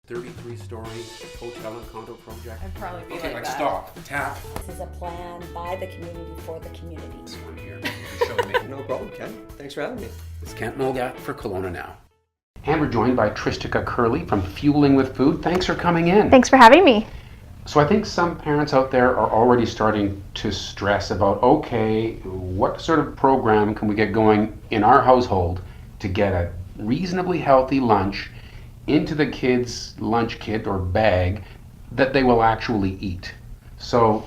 33-story hotel and condo project. I'd probably be Okay, like like that. stop, tap. This is a plan by the community for the community. This one here, you're showing me. No problem, Ken. Thanks for having me. It's Kent Molgat for KelownaNow. And we're joined by Tristica Curley from Fueling with Food. Thanks for coming in. Thanks for having me. So I think some parents out there are already starting to stress about, okay, what sort of program can we get going in our household to get a reasonably healthy lunch into the kids' lunch kit or bag that they will actually eat. So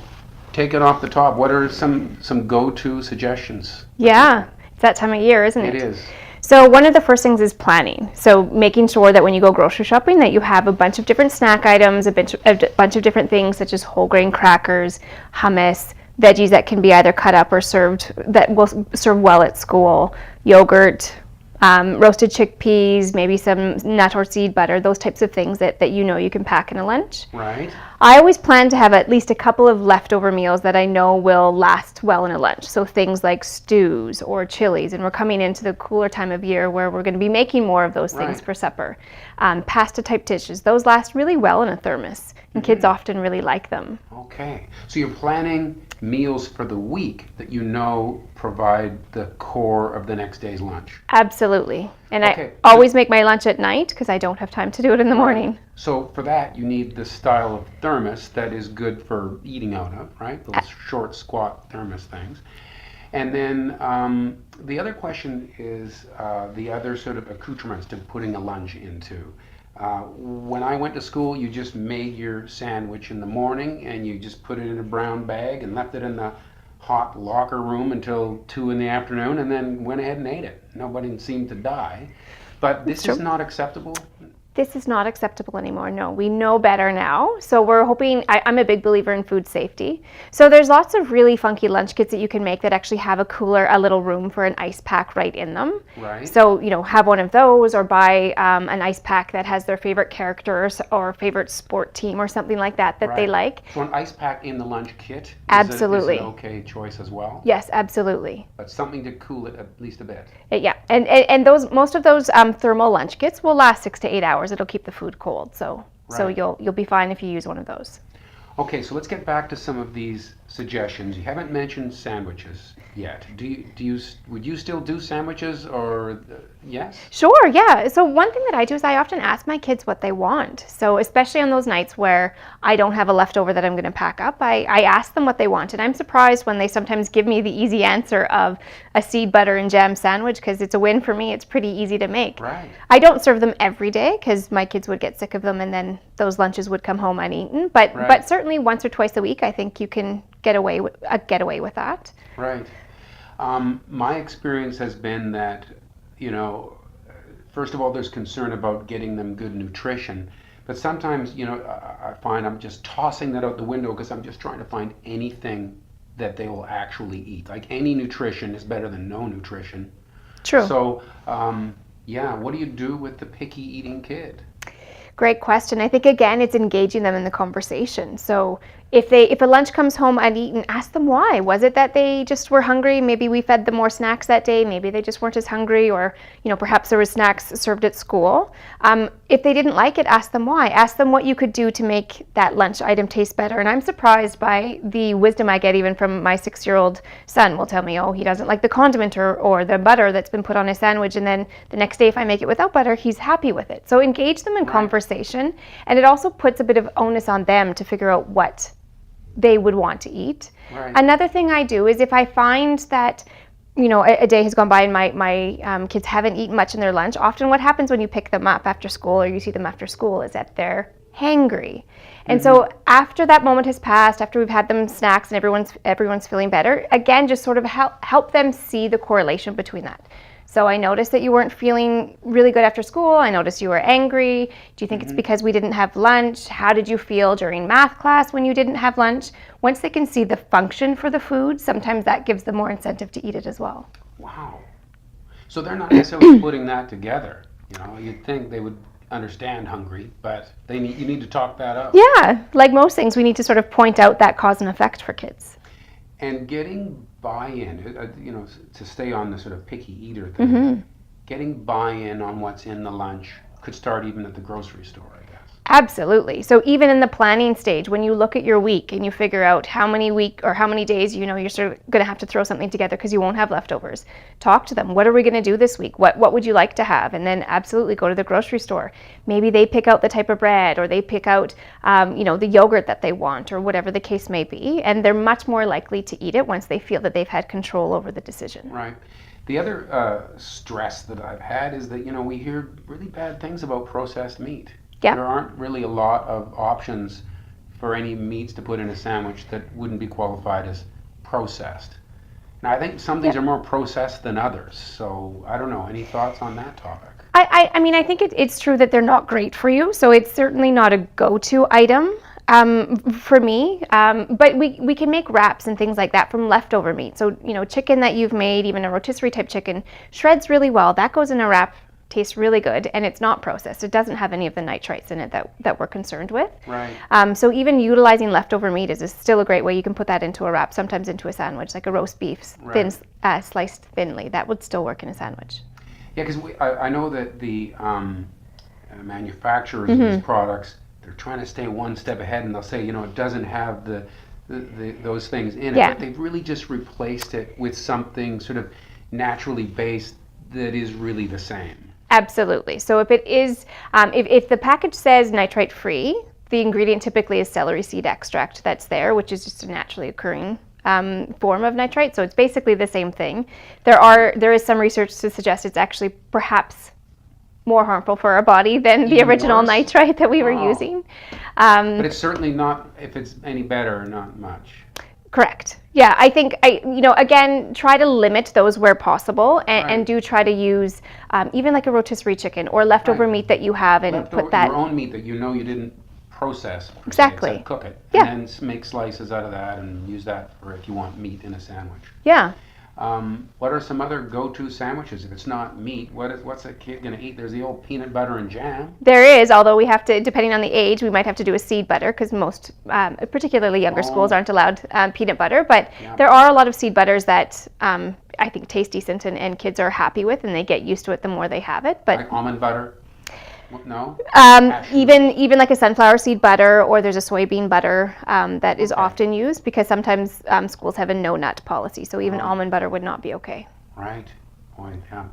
take it off the top. What are some go-to suggestions? Yeah, it's that time of year, isn't it? It is. So one of the first things is planning. So making sure that when you go grocery shopping that you have a bunch of different snack items, a bunch of different things such as whole grain crackers, hummus, veggies that can be either cut up or served, that will serve well at school, yogurt, roasted chickpeas, maybe some nut or seed butter, those types of things that you know you can pack in a lunch. Right. I always plan to have at least a couple of leftover meals that I know will last well in a lunch. So things like stews or chilies, and we're coming into the cooler time of year where we're going to be making more of those things for supper. Pasta type dishes, those last really well in a thermos, and kids often really like them. Okay. So you're planning meals for the week that you know provide the core of the next day's lunch. Absolutely. And Okay. I always make my lunch at night because I don't have time to do it in the morning. So for that, you need the style of thermos that is good for eating out of, right? Those short, squat thermos things. And then the other question is the other sort of accoutrements to putting a lunch into. When I went to school, you just made your sandwich in the morning and you just put it in a brown bag and left it in the hot locker room until 2 in the afternoon and then went ahead and ate it. Nobody seemed to die. But this is not acceptable. This is not acceptable anymore. No, we know better now. So we're hoping, I'm a big believer in food safety. So there's lots of really funky lunch kits that you can make that actually have a cooler, a little room for an ice pack right in them. Right. So, have one of those or buy an ice pack that has their favorite characters or favorite sport team or something like that they like. So an ice pack in the lunch kit Absolutely. is an okay choice as well? Yes, absolutely. But something to cool it at least a bit. Yeah, and most of those thermal lunch kits will last 6 to 8 hours. It'll keep the food cold, so Right. you'll be fine if you use one of those. Okay, so let's get back to some of these suggestions. You haven't mentioned sandwiches yet. Would you still do sandwiches or yes? Sure, yeah. So one thing that I do is I often ask my kids what they want. So especially on those nights where I don't have a leftover that I'm going to pack up, I ask them what they want. And I'm surprised when they sometimes give me the easy answer of a seed butter and jam sandwich because it's a win for me. It's pretty easy to make. Right. I don't serve them every day because my kids would get sick of them and then those lunches would come home uneaten. But certainly once or twice a week, I think you can get away with that. Right. My experience has been that, first of all, there's concern about getting them good nutrition. But sometimes, I find I'm just tossing that out the window because I'm just trying to find anything that they will actually eat. Like any nutrition is better than no nutrition. True. So, what do you do with the picky eating kid? Great question. I think again, it's engaging them in the conversation. So if a lunch comes home uneaten, ask them why. Was it that they just were hungry? Maybe we fed them more snacks that day. Maybe they just weren't as hungry, or perhaps there were snacks served at school. If they didn't like it, ask them why. Ask them what you could do to make that lunch item taste better. And I'm surprised by the wisdom I get even from my 6-year-old son. Will tell me, oh, he doesn't like the condiment or the butter that's been put on his sandwich. And then the next day, if I make it without butter, he's happy with it. So engage them in conversation. And it also puts a bit of onus on them to figure out what they would want to eat. Right. Another thing I do is if I find that a day has gone by and my kids haven't eaten much in their lunch, often what happens when you pick them up after school or you see them after school is that they're hangry. And so after that moment has passed, after we've had them snacks and everyone's feeling better, again, just sort of help them see the correlation between that. So I noticed that you weren't feeling really good after school. I noticed you were angry. Do you think it's because we didn't have lunch? How did you feel during math class when you didn't have lunch? Once they can see the function for the food, sometimes that gives them more incentive to eat it as well. Wow. So they're not necessarily putting that together. You'd think they would understand hungry, but you need to talk that up. Yeah, like most things, we need to sort of point out that cause and effect for kids. And getting buy-in, to stay on the sort of picky eater thing, getting buy-in on what's in the lunch could start even at the grocery store, I guess. Absolutely. So even in the planning stage, when you look at your week and you figure out how many days you're sort of going to have to throw something together because you won't have leftovers, talk to them. What are we going to do this week? What would you like to have? And then absolutely go to the grocery store. Maybe they pick out the type of bread, or they pick out the yogurt that they want, or whatever the case may be. And they're much more likely to eat it once they feel that they've had control over the decision. Right. The other stress that I've had is that, we hear really bad things about processed meat. Yeah. There aren't really a lot of options for any meats to put in a sandwich that wouldn't be qualified as processed. Now, I think some things are more processed than others, so I don't know. Any thoughts on that topic? I mean, I think it's true that they're not great for you, so it's certainly not a go-to item for me. But we can make wraps and things like that from leftover meat. So, chicken that you've made, even a rotisserie type chicken, shreds really well. That goes in a wrap. Tastes really good, and it's not processed. It doesn't have any of the nitrites in it that we're concerned with. Right. So even utilizing leftover meat is still a great way. You can put that into a wrap, sometimes into a sandwich, like a roast beef, sliced thinly. That would still work in a sandwich. Yeah, because I know that the manufacturers of these products, they're trying to stay one step ahead, and they'll say, it doesn't have those things in it, but they've really just replaced it with something sort of naturally based that is really the same. Absolutely. So if it is, if the package says nitrite free, the ingredient typically is celery seed extract that's there, which is just a naturally occurring form of nitrite. So it's basically the same thing. There is some research to suggest it's actually perhaps more harmful for our body than the original nitrite that we were using. But it's certainly not, if it's any better, not much. Correct. Yeah, I think, again, try to limit those where possible, and do try to use even like a rotisserie chicken or leftover meat that you have, and put that. Your own meat that you didn't process. Exactly. Cook it. Yeah. And then make slices out of that and use that for if you want meat in a sandwich. Yeah. What are some other go-to sandwiches? If it's not meat, what's a kid going to eat? There's the old peanut butter and jam. There is, although we have to, depending on the age, we might have to do a seed butter because most, particularly younger schools, aren't allowed peanut butter. But there are a lot of seed butters that I think taste decent and kids are happy with, and they get used to it the more they have it. But like almond butter? No? Even like a sunflower seed butter, or there's a soybean butter that is often used, because sometimes schools have a no nut policy, so even almond butter would not be okay. Right. Boy, yeah.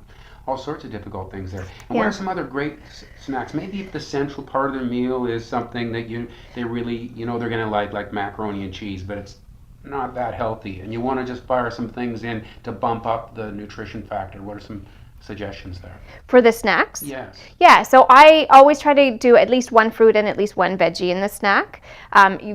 All sorts of difficult things there. And what are some other great snacks? Maybe if the central part of their meal is something that they really, they're going to like macaroni and cheese, but it's not that healthy, and you want to just fire some things in to bump up the nutrition factor. What are some suggestions there? For the snacks? Yes. Yeah, so I always try to do at least one fruit and at least one veggie in the snack.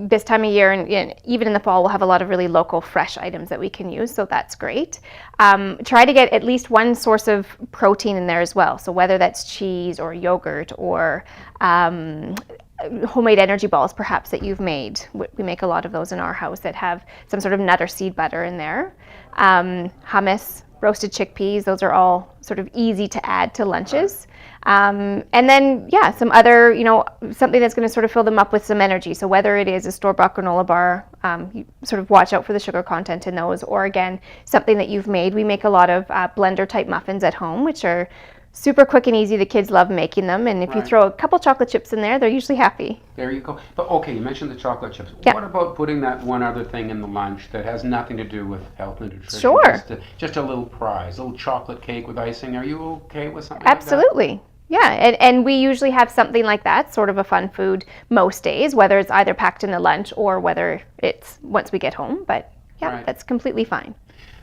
This time of year, and even in the fall, we'll have a lot of really local, fresh items that we can use, so that's great. Try to get at least one source of protein in there as well, so whether that's cheese or yogurt or homemade energy balls perhaps that you've made. We make a lot of those in our house that have some sort of nut or seed butter in there. Hummus, roasted chickpeas, those are all sort of easy to add to lunches. And then, some other, something that's going to sort of fill them up with some energy. So whether it is a store-bought granola bar, you sort of watch out for the sugar content in those, or again, something that you've made. We make a lot of blender-type muffins at home, which are super quick and easy. The kids love making them, and if you throw a couple chocolate chips in there, they're usually happy. There you go. But okay, you mentioned the chocolate chips. Yeah. What about putting that one other thing in the lunch that has nothing to do with health and nutrition? Sure. Just a little prize, a little chocolate cake with icing. Are you okay with something Absolutely. like that? Yeah, and we usually have something like that, sort of a fun food most days, whether it's either packed in the lunch or whether it's once we get home. But that's completely fine.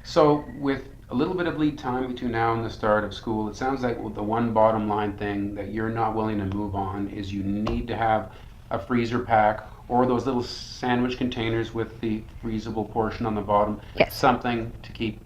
So with a little bit of lead time between now and the start of school, it sounds like the one bottom line thing that you're not willing to move on is you need to have a freezer pack or those little sandwich containers with the freezable portion on the bottom. Yes. Something to keep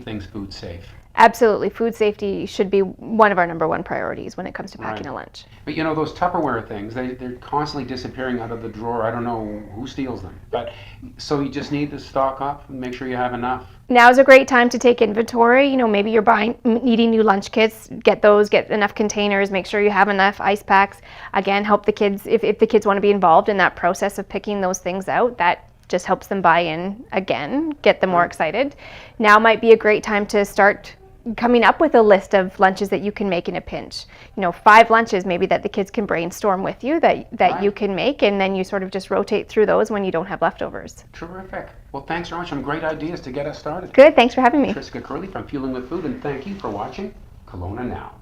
things food safe. Absolutely. Food safety should be one of our number one priorities when it comes to packing a lunch. But those Tupperware things, they're constantly disappearing out of the drawer. I don't know who steals them. But so you just need to stock up and make sure you have enough. Now is a great time to take inventory. Maybe you're needing new lunch kits. Get enough containers, make sure you have enough ice packs. Again, help the kids, if the kids want to be involved in that process of picking those things out, that just helps them buy in again, get them more excited. Now might be a great time to start coming up with a list of lunches that you can make in a pinch. 5 lunches maybe that the kids can brainstorm with you that Right. you can make, and then you sort of just rotate through those when you don't have leftovers. Terrific. Well, thanks very much. Some great ideas to get us started. Good, thanks for having me. Tristica Curley from Fueling with Food, and thank you for watching Kelowna Now.